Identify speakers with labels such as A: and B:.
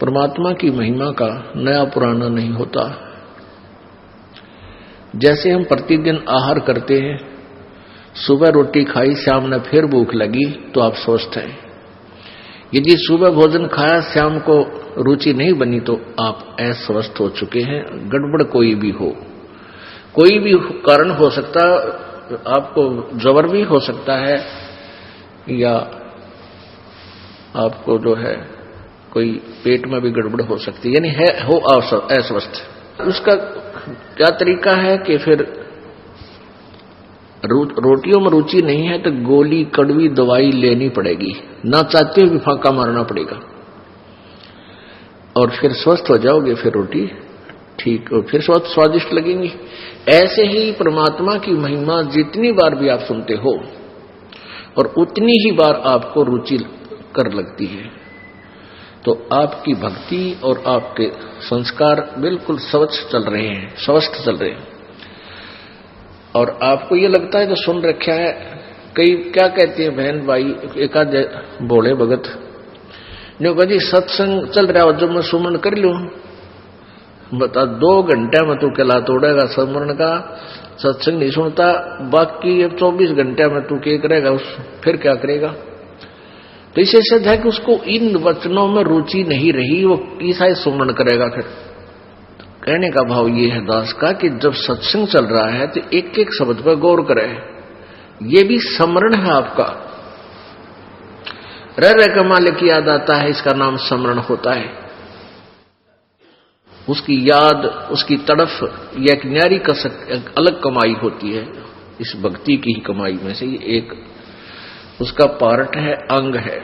A: परमात्मा की महिमा का नया पुराना नहीं होता। जैसे हम प्रतिदिन आहार करते हैं, सुबह रोटी खाई, शाम ने फिर भूख लगी तो आप स्वस्थ हैं। यदि सुबह भोजन खाया, शाम को रुचि नहीं बनी तो आप अस्वस्थ हो चुके हैं। गड़बड़ कोई भी हो, कोई भी कारण हो सकता है, आपको जबर भी हो सकता है या आपको जो है कोई पेट में भी गड़बड़ हो सकती है, यानी हो अस्वस्थ। उसका क्या तरीका है कि फिर रोटियों में रुचि नहीं है तो गोली कड़वी दवाई लेनी पड़ेगी, ना चाहते हुए भी फांका मारना पड़ेगा, और फिर स्वस्थ हो जाओगे। फिर रोटी ठीक और फिर स्वादिष्ट लगेंगी। ऐसे ही परमात्मा की महिमा जितनी बार भी आप सुनते हो और उतनी ही बार आपको रुचि कर लगती है, तो आपकी भक्ति और आपके संस्कार बिल्कुल स्वच्छ चल रहे हैं, स्वस्थ चल रहे हैं। और आपको ये लगता है जो सुन रखा है, कई क्या कहते हैं बहन भाई, एक आध बोले भगत जो कभी सत्संग चल रहा हो, जब मैं सुमरण कर लूं, बता 2 घंटे में तू कहला तोड़ेगा सुमरण का, सत्संग नहीं सुनता, बाकी 24 घंटे में तू क्या करेगा, फिर क्या करेगा। तो इसे सिद्ध है कि उसको इन वचनों में रुचि नहीं रही, वो ईसाई सुमरण करेगा। फिर कहने का भाव ये है दास का कि जब सत्संग चल रहा है तो एक एक शब्द पर गौर करे, ये भी स्मरण है आपका। रह का मालिक याद आता है, इसका नाम स्मरण होता है। उसकी याद, उसकी तड़फ, यह एक न्यारी एक अलग कमाई होती है। इस भक्ति की ही कमाई में से ये एक उसका पार्ट है, अंग है।